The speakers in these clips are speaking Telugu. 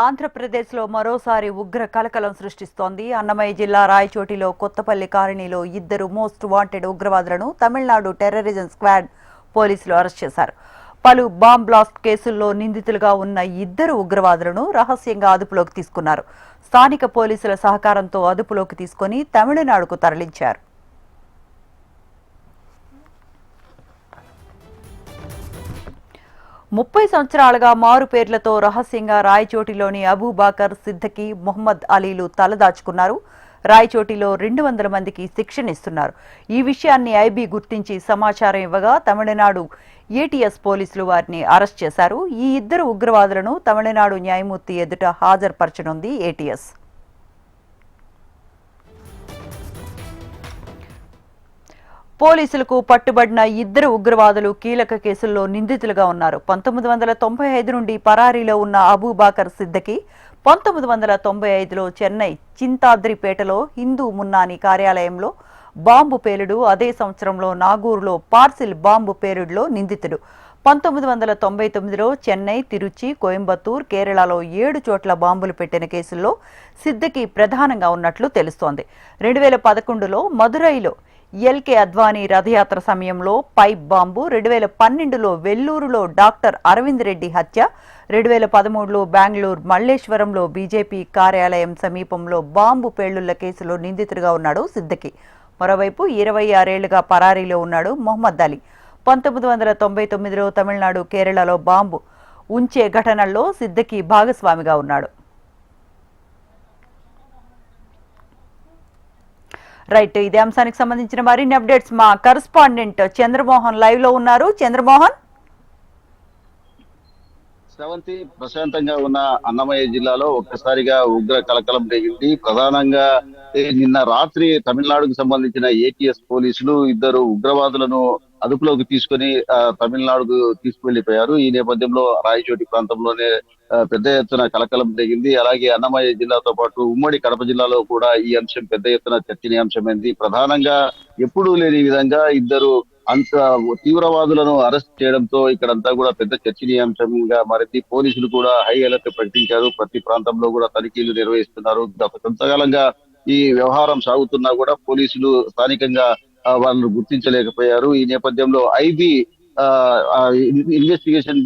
ఆంధ్రప్రదేశ్లో మరోసారి ఉగ్ర కలకలం సృష్టిస్తోంది. అన్నమయ్య జిల్లా రాయచోటిలో కొత్తపల్లి కాలనీలో ఇద్దరు మోస్ట్ వాంటెడ్ ఉగ్రవాదులను తమిళనాడు టెర్రరిజం స్క్వాడ్ పోలీసులు అరెస్ట్ చేశారు. పలు బాంబ్ బ్లాస్ట్ కేసుల్లో నిందితులుగా ఉన్న ఇద్దరు ఉగ్రవాదులను రహస్యంగా అదుపులోకి తీసుకున్నారు. స్థానిక పోలీసుల సహకారంతో అదుపులోకి తీసుకుని తమిళనాడుకు తరలించారు. 30 సంవత్సరాలుగా మారు పేర్లతో రహస్యంగా రాయచోటిలోని అబూబాకర్, సిద్దకి, మొహమ్మద్ అలీలు తలదాచుకున్నారు. రాయచోటిలో 200 మందికి శిక్షణిస్తున్నారు. ఈ విషయాన్ని ఐబీ గుర్తించి సమాచారం ఇవ్వగా తమిళనాడు ఏటీఎస్ పోలీసులు వారిని అరెస్ట్ చేశారు. ఈ ఇద్దరు ఉగ్రవాదులను తమిళనాడు న్యాయమూర్తి ఎదుట హాజరుపరచనుంది ఏటీఎస్. పోలీసులకు పట్టుబడిన ఇద్దరు ఉగ్రవాదులు కీలక కేసుల్లో నిందితులుగా ఉన్నారు. 1995 నుండి పరారీలో ఉన్న అబూబాకర్ సిద్దకి 1995లో చెన్నై చింతాద్రిపేటలో హిందూ మున్నాని కార్యాలయంలో బాంబు పేలుడు, అదే సంవత్సరంలో నాగూరులో పార్సిల్ బాంబు పేలుడులో నిందితుడు. 1999లో చెన్నై, తిరుచి, కోయంబత్తూర్, కేరళలో 7 చోట్ల బాంబులు పెట్టిన కేసుల్లో సిద్దకి ప్రధానంగా ఉన్నట్లు తెలుస్తోంది. 2011లో మదురైలో ఎల్కే అద్వానీ రథయాత్ర సమయంలో పైప్ బాంబు, 2012లో వెల్లూరులో డాక్టర్ అరవింద్ రెడ్డి హత్య, 2013లో బెంగళూరు మల్లేశ్వరంలో బీజేపీ కార్యాలయం సమీపంలో బాంబు పేలుళ్ల కేసులో నిందితుడిగా ఉన్నాడు సిద్దకి. మరోవైపు 26 ఏళ్లుగా పరారీలో ఉన్నాడు మొహమ్మద్ అలీ. 1999లో తమిళనాడు, కేరళలో బాంబు ఉంచే ఘటనల్లో సిద్దకి భాగస్వామిగా ఉన్నాడు. రైట్, ఇదే అంశానికి సంబంధించిన మరిన్ని అప్డేట్స్ మా కరెస్పాండెంట్ చంద్రమోహన్ లైవ్ లో ఉన్నారు. చంద్రమోహన్. శ్రవంతి, ప్రశాంతంగా ఉన్న అన్నమయ్య జిల్లాలో ఒక్కసారిగా ఉగ్ర కలకలం రేగింది. ప్రధానంగా నిన్న రాత్రి తమిళనాడుకు సంబంధించిన ఏటీఎస్ పోలీసులు ఇద్దరు ఉగ్రవాదులను అదుపులోకి తీసుకుని తమిళనాడుకు తీసుకువెళ్లిపోయారు. ఈ నేపథ్యంలో రాయచోటి ప్రాంతంలోనే పెద్ద ఎత్తున కలకలం రేగింది. అలాగే అన్నమయ్య జిల్లాతో పాటు ఉమ్మడి కడప జిల్లాలో కూడా ఈ అంశం పెద్ద ఎత్తున చర్చనీయాంశమైంది. ప్రధానంగా ఎప్పుడూ లేని విధంగా ఇద్దరు అంత తీవ్రవాదులను అరెస్ట్ చేయడంతో ఇక్కడంతా కూడా పెద్ద చర్చనీయాంశంగా మారింది. పోలీసులు కూడా హై అలర్ట్ ప్రకటించారు. ప్రతి ప్రాంతంలో కూడా తనిఖీలు నిర్వహిస్తున్నారు. కొంతకాలంగా ఈ వ్యవహారం సాగుతున్నా కూడా పోలీసులు స్థానికంగా వాళ్ళను గుర్తించలేకపోయారు. ఈ నేపథ్యంలో ఐబీ ఇన్వెస్టిగేషన్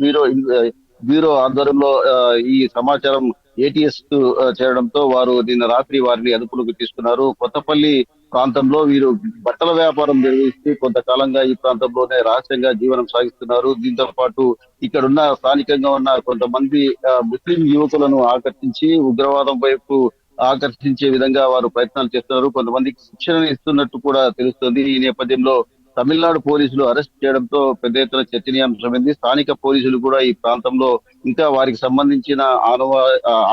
బ్యూరో ఆధ్వర్యంలో ఈ సమాచారం ఏటీఎస్ కు చేరడంతో వారు నిన్న రాత్రి వారిని అదుపులోకి తీసుకున్నారు. కొత్తపల్లి ప్రాంతంలో వీరు బట్టల వ్యాపారం నిర్వహిస్తూ కొంతకాలంగా ఈ ప్రాంతంలోనే రహస్యంగా జీవనం సాగిస్తున్నారు. దీంతో పాటు ఇక్కడున్న స్థానికంగా ఉన్న కొంతమంది ముస్లిం యువకులను ఆకర్షించి ఉగ్రవాదం వైపు ఆకర్షించే విధంగా వారు ప్రయత్నాలు చేస్తున్నారు. కొంతమందికి శిక్షణ ఇస్తున్నట్టు కూడా తెలుస్తుంది. ఈ నేపథ్యంలో తమిళనాడు పోలీసులు అరెస్ట్ చేయడంతో పెద్ద ఎత్తున చర్చనీయాంశమైంది. స్థానిక పోలీసులు కూడా ఈ ప్రాంతంలో ఇంకా వారికి సంబంధించిన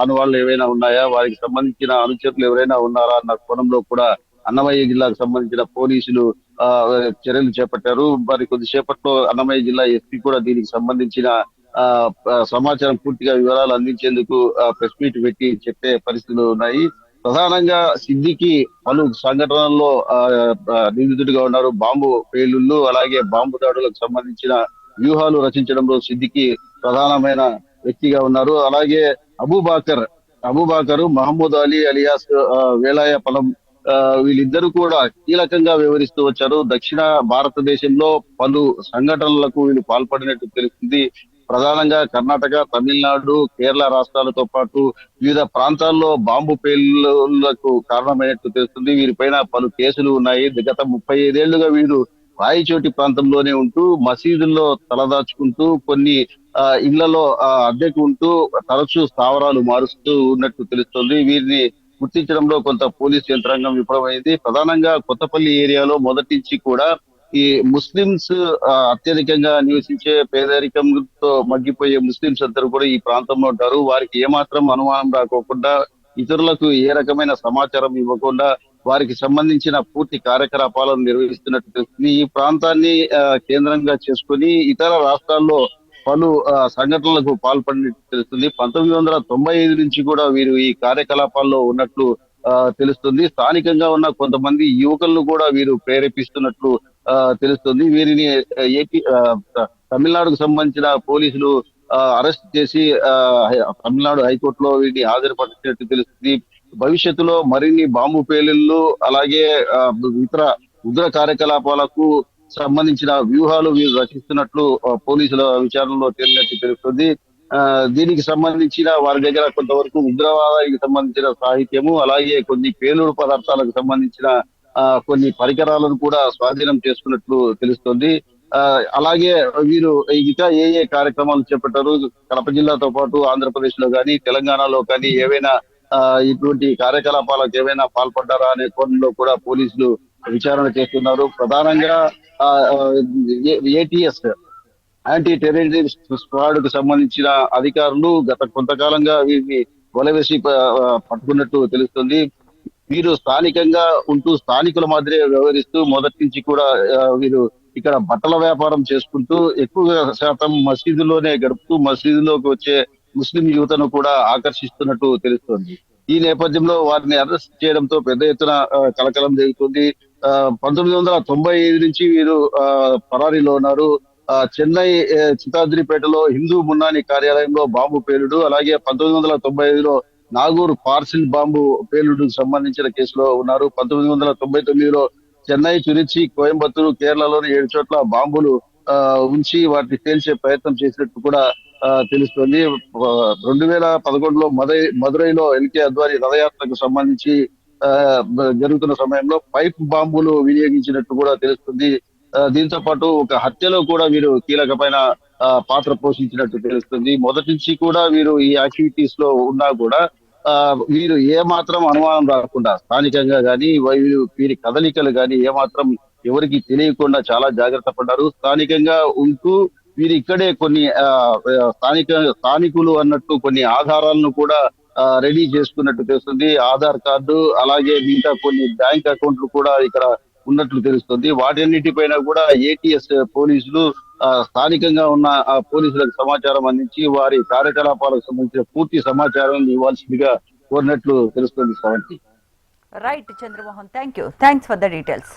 ఆనవాళ్లు ఏవైనా ఉన్నాయా, వారికి సంబంధించిన అనుచరులు ఎవరైనా ఉన్నారా అన్న కోణంలో కూడా అన్నమయ్య జిల్లాకు సంబంధించిన పోలీసులు చర్యలు చేపట్టారు. మరి కొద్దిసేపట్లో అన్నమయ్య జిల్లా ఎస్పీ కూడా దీనికి సంబంధించిన సమాచారం పూర్తిగా వివరాలు అందించేందుకు ప్రెస్ మీట్ పెట్టి చెప్పే పరిస్థితులు ఉన్నాయి. ప్రధానంగా సిద్దికి పలు సంఘటనల్లో నిందితుడిగా ఉన్నారు. బాంబు పేలుళ్లు, అలాగే బాంబు దాడులకు సంబంధించిన వ్యూహాలు రచించడంలో సిద్దికి ప్రధానమైన వ్యక్తిగా ఉన్నారు. అలాగే అబూబాకర్, మహమ్మద్ అలీ అలియాస్ వేలాయ పలం వీళ్ళిద్దరూ కూడా కీలకంగా వ్యవహరిస్తూ వచ్చారు. దక్షిణ భారతదేశంలో పలు సంఘటనలకు వీళ్ళు పాల్పడినట్టు తెలుస్తుంది. ప్రధానంగా కర్ణాటక, తమిళనాడు, కేరళ రాష్ట్రాలతో పాటు వివిధ ప్రాంతాల్లో బాంబు పేలుళ్లకు కారణమైనట్టు తెలుస్తుంది. వీరిపైన పలు కేసులు ఉన్నాయి. గత 35 ఏళ్లుగా వీరు రాయచోటి ప్రాంతంలోనే ఉంటూ మసీదుల్లో తలదాచుకుంటూ కొన్ని ఇళ్లలో అద్దెకు ఉంటూ తరచూ స్థావరాలు మారుస్తూ ఉన్నట్టు తెలుస్తుంది. వీరిని గుర్తించడంలో కొంత పోలీస్ యంత్రాంగం విఫలమైంది. ప్రధానంగా కొత్తపల్లి ఏరియాలో మొదటి నుంచి కూడా ఈ ముస్లింస్ అత్యధికంగా నివసించే పేదరికంతో మగ్గిపోయే ముస్లింస్ అందరూ కూడా ఈ ప్రాంతంలో ఉంటారు. వారికి ఏమాత్రం అనుమానం రాకోకుండా, ఇతరులకు ఏ రకమైన సమాచారం ఇవ్వకుండా వారికి సంబంధించిన పూర్తి కార్యకలాపాలను నిర్వహిస్తున్నట్టు తెలుస్తుంది. ఈ ప్రాంతాన్ని కేంద్రంగా చేసుకుని ఇతర రాష్ట్రాల్లో పలు సంఘటనలకు పాల్పడినట్టు తెలుస్తుంది. 1995 నుంచి కూడా వీరు ఈ కార్యకలాపాల్లో ఉన్నట్లు తెలుస్తుంది. స్థానికంగా ఉన్న కొంతమంది యువకులను కూడా వీరు ప్రేరేపిస్తున్నట్లు తెలుస్తుంది. వీరిని తమిళనాడుకు సంబంధించిన పోలీసులు అరెస్ట్ చేసి తమిళనాడు హైకోర్టులో వీటిని హాజరుపరిచినట్టు తెలుస్తుంది. భవిష్యత్తులో మరిన్ని బాంబు పేలుళ్లు అలాగే ఇతర ఉగ్ర కార్యకలాపాలకు సంబంధించిన వ్యూహాలు వీరు రచిస్తున్నట్లు పోలీసుల విచారణలో తేలినట్టు తెలుస్తుంది. దీనికి సంబంధించిన వారి దగ్గర కొంతవరకు ఉగ్రవాదానికి సంబంధించిన సాహిత్యము అలాగే కొన్ని పేలుడు పదార్థాలకు సంబంధించిన కొన్ని పరికరాలను కూడా స్వాధీనం చేసుకున్నట్లు తెలుస్తుంది. అలాగే వీరు ఇంకా ఏ కార్యక్రమాలు చేపట్టారు, కడప జిల్లాతో పాటు ఆంధ్రప్రదేశ్ లో కానీ తెలంగాణలో కానీ ఏవైనా ఇటువంటి కార్యకలాపాలకు ఏవైనా పాల్పడ్డారా అనే కోణంలో కూడా పోలీసులు విచారణ చేస్తున్నారు. ప్రధానంగా ఏటీఎస్ యాంటీ టెర్రరిస్ట్ స్క్వాడ్ కు సంబంధించిన అధికారులు గత కొంతకాలంగా వీరిని వలవేసి పట్టుకున్నట్టు తెలుస్తుంది. వీరు స్థానికంగా ఉంటూ స్థానికుల మాదిరే వ్యవహరిస్తూ మొదటి నుంచి కూడా వీరు ఇక్కడ బట్టల వ్యాపారం చేసుకుంటూ ఎక్కువ శాతం మసీదులోనే గడుపుతూ మసీదులోకి వచ్చే ముస్లిం యువతను కూడా ఆకర్షిస్తున్నట్టు తెలుస్తోంది. ఈ నేపథ్యంలో వారిని అరెస్ట్ చేయడంతో పెద్ద ఎత్తున కలకలం జరుగుతుంది. 1995 నుంచి వీరు పరారీలో ఉన్నారు. చెన్నై చితాద్రిపేటలో హిందూ మున్నాని కార్యాలయంలో బాంబు పేలుడు, అలాగే 1995లో నాగూర్ పార్సిల్ బాంబు పేలుడుకు సంబంధించిన కేసులో ఉన్నారు. 1999లో చెన్నై, తిరుచి, కోయంబత్తూరు, కేరళలోని 7 చోట్ల బాంబులు ఉంచి వాటిని పేల్చే ప్రయత్నం చేసినట్టు కూడా తెలుస్తోంది. 2011లో మదురైలో ఎల్కే అద్వానీ రథయాత్రకు సంబంధించి జరుగుతున్న సమయంలో పైప్ బాంబులు వినియోగించినట్టు కూడా తెలుస్తుంది. దీంతో పాటు ఒక హత్యలో కూడా వీరు కీలకమైన పాత్ర పోషించినట్టు తెలుస్తుంది. మొదటి నుంచి కూడా వీరు ఈ యాక్టివిటీస్ లో ఉన్నా కూడా వీరు ఏ మాత్రం అనుమానం రాకుండా స్థానికంగా గానీ వీరి కదలికలు గానీ ఏమాత్రం ఎవరికి తెలియకుండా చాలా జాగ్రత్త పడ్డారు. స్థానికంగా ఉంటూ వీరు ఇక్కడే కొన్ని స్థానికులు అన్నట్టు కొన్ని ఆధారాలను కూడా రెడీ చేసుకున్నట్టు తెలుస్తుంది. ఆధార్ కార్డు అలాగే మిగతా కొన్ని బ్యాంక్ అకౌంట్లు కూడా ఇక్కడ ఉన్నట్లు తెలుస్తుంది. వాటన్నిటిపైన కూడా ఏటీఎస్ పోలీసులు స్థానికంగా ఉన్న పోలీసులకు సమాచారం అందించి వారి కార్యకలాపాలకు సంబంధించిన పూర్తి సమాచారం ఇవ్వాల్సిందిగా కోరినట్లు తెలుస్తుంది. Right Chandramohan, thanks for the details.